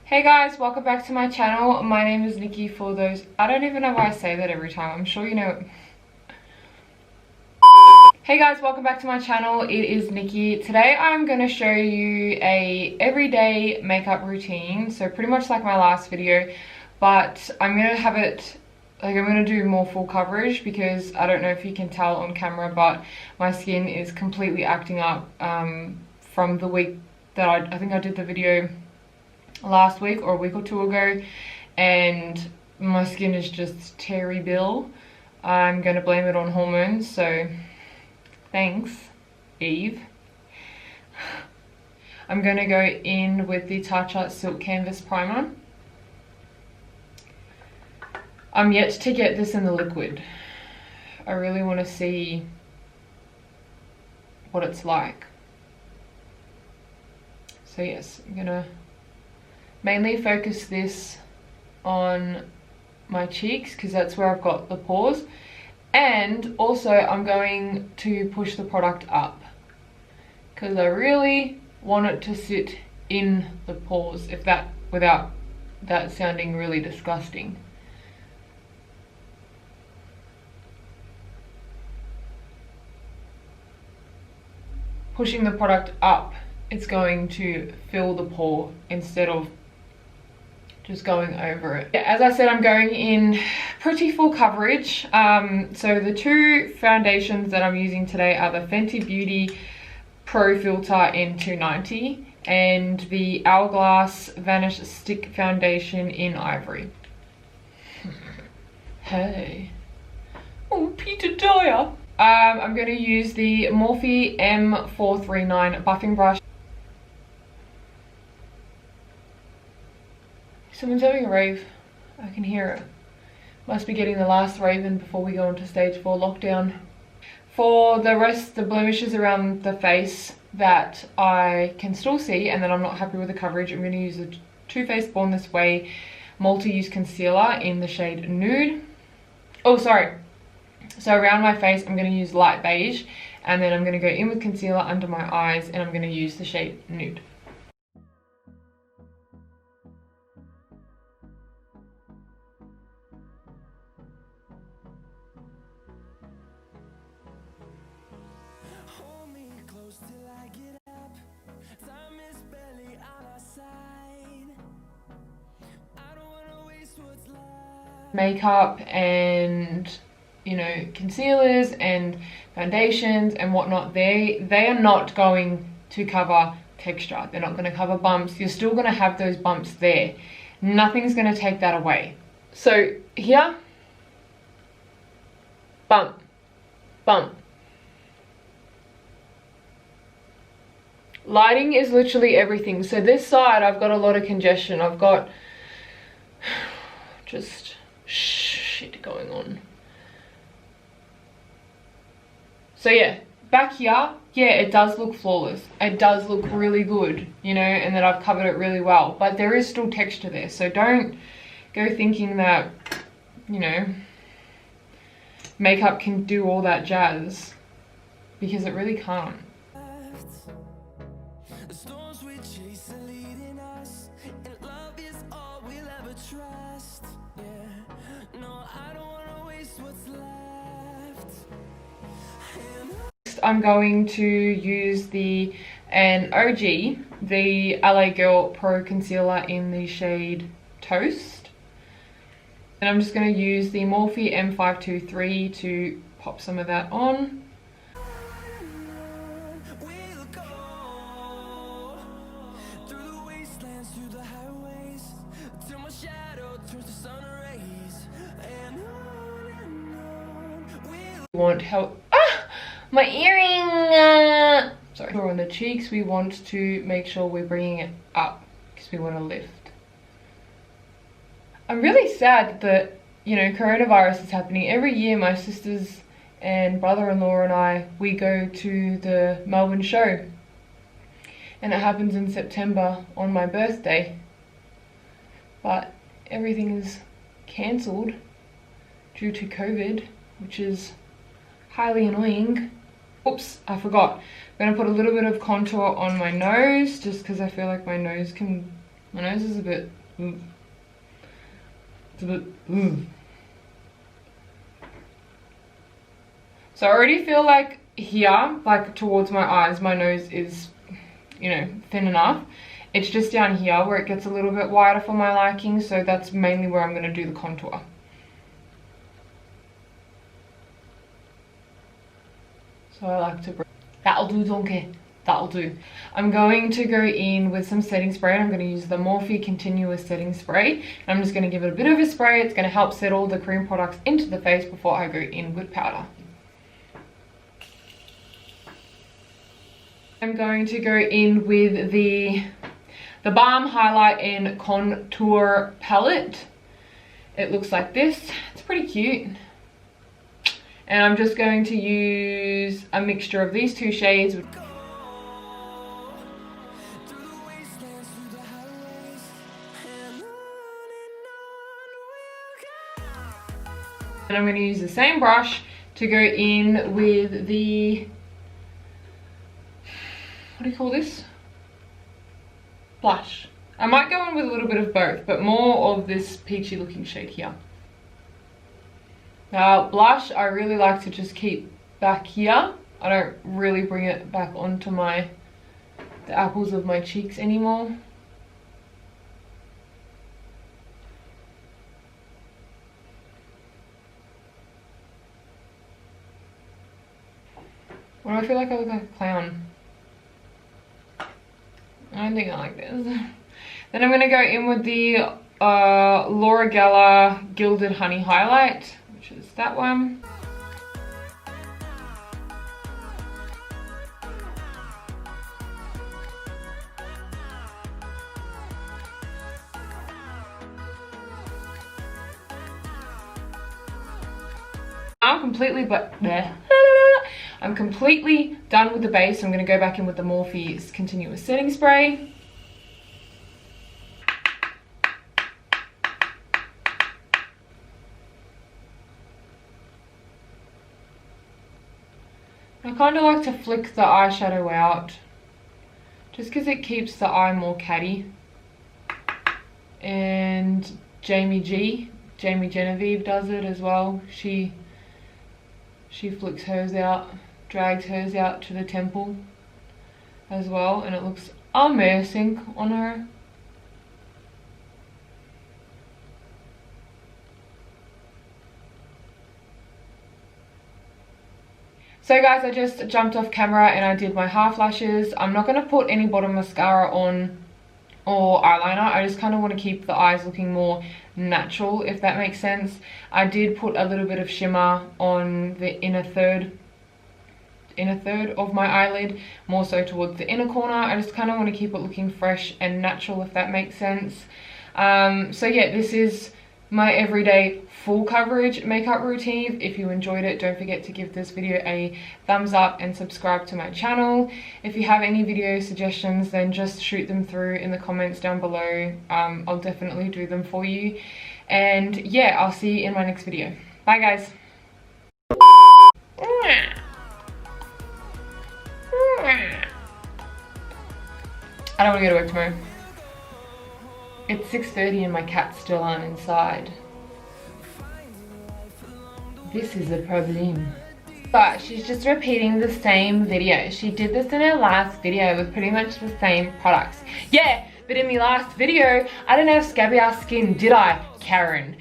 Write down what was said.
Hey guys, welcome back to my channel. My name is Nikki. For those, I don't even know why I say that every time. I'm sure you know it. Hey guys, welcome back to my channel. It is Nikki. Today I'm going to show you a everyday makeup routine. So pretty much like my last video, but I'm going to have it, like I'm going to do more full coverage because I don't know if you can tell on camera, but my skin is completely acting up from the week that I think I did the video last week or a week or two ago, and my skin is just terry bill. I'm going to blame it on hormones, so thanks Eve. I'm going to go in with the Tatcha Silk Canvas Primer. I'm yet to get this in the liquid. I really want to see what it's like. So yes, I'm going to mainly focus this on my cheeks because that's where I've got the pores, and also I'm going to push the product up because I really want it to sit in the pores, if that, without that sounding really disgusting. Pushing the product up, it's going to fill the pore instead of just going over it. Yeah, as I said, I'm going in pretty full coverage. So the two foundations that I'm using today are the Fenty Beauty Pro Filter N290 and the Hourglass Vanish Stick Foundation in Ivory. Hey. Oh, Peter Dyer. I'm going to use the Morphe M439 buffing brush. Someone's having a rave. I can hear it. Must be getting the last rave in before we go into stage 4 lockdown. For the rest, the blemishes around the face that I can still see and that I'm not happy with the coverage, I'm going to use the Too Faced Born This Way multi-use concealer in the shade Nude. Oh, sorry. So around my face, I'm going to use light beige, and then I'm going to go in with concealer under my eyes, and I'm going to use the shade Nude. Makeup and, you know, concealers and foundations and whatnot, they are not going to cover texture. They're not going to cover bumps. You're still going to have those bumps there. Nothing's going to take that away. So here, bump, bump. Lighting is literally everything. So this side, I've got a lot of congestion. I've got just shit going on. So yeah, back here, yeah, it does look flawless. It does look really good, you know, and that I've covered it really well. But there is still texture there. So don't go thinking that, you know, makeup can do all that jazz, because it really can't. I'm going to use the OG, the LA Girl Pro Concealer in the shade Toast. And I'm just going to use the Morphe M523 to pop some of that on. Want help? My earring! Sorry. On the cheeks, we want to make sure we're bringing it up because we want to lift. I'm really sad that, you know, coronavirus is happening. Every year my sisters and brother-in-law and I, we go to the Melbourne show. And it happens in September on my birthday. But everything is cancelled due to COVID, which is highly annoying. Oops, I forgot. I'm going to put a little bit of contour on my nose just because I feel like my nose is a bit It's a bit, So I already feel like here, like towards my eyes, my nose is, you know, thin enough. It's just down here where it gets a little bit wider for my liking, so that's mainly where I'm going to do the contour. So I like to bring, that'll do, donkey, that'll do. I'm going to go in with some setting spray. I'm going to use the Morphe Continuous Setting Spray. I'm just going to give it a bit of a spray. It's going to help settle the cream products into the face before I go in with powder. I'm going to go in with the Balm Highlight and Contour Palette. It looks like this. It's pretty cute. And I'm just going to use a mixture of these two shades. And I'm going to use the same brush to go in with the, what do you call this? Blush. I might go in with a little bit of both, but more of this peachy looking shade here. Now blush, I really like to just keep back here. I don't really bring it back onto the apples of my cheeks anymore. Why do I feel like I look like a clown? I don't think I like this. Then I'm going to go in with the Laura Geller Gilded Honey Highlight, which is that one. I'm completely done with the base. I'm going to go back in with the Morphe Continuous Setting Spray. I kind of like to flick the eyeshadow out just because it keeps the eye more catty. And Jamie Genevieve does it as well. She flicks hers out, drags hers out to the temple as well, and it looks amazing on her. So guys, I just jumped off camera and I did my half lashes. I'm not going to put any bottom mascara on or eyeliner. I just kind of want to keep the eyes looking more natural, if that makes sense. I did put a little bit of shimmer on the inner third of my eyelid, more so towards the inner corner. I just kind of want to keep it looking fresh and natural, if that makes sense. So yeah, this is my everyday full coverage makeup routine. If you enjoyed it, don't forget to give this video a thumbs up and subscribe to my channel. If you have any video suggestions, then just shoot them through in the comments down below. I'll definitely do them for you. And yeah, I'll see you in my next video. Bye guys. I don't want to go to work tomorrow. It's 6:30 and my cats still aren't inside. This is a problem. But she's just repeating the same video. She did this in her last video with pretty much the same products. Yeah, but in my last video, I didn't have scabby ass skin, did I, Karen?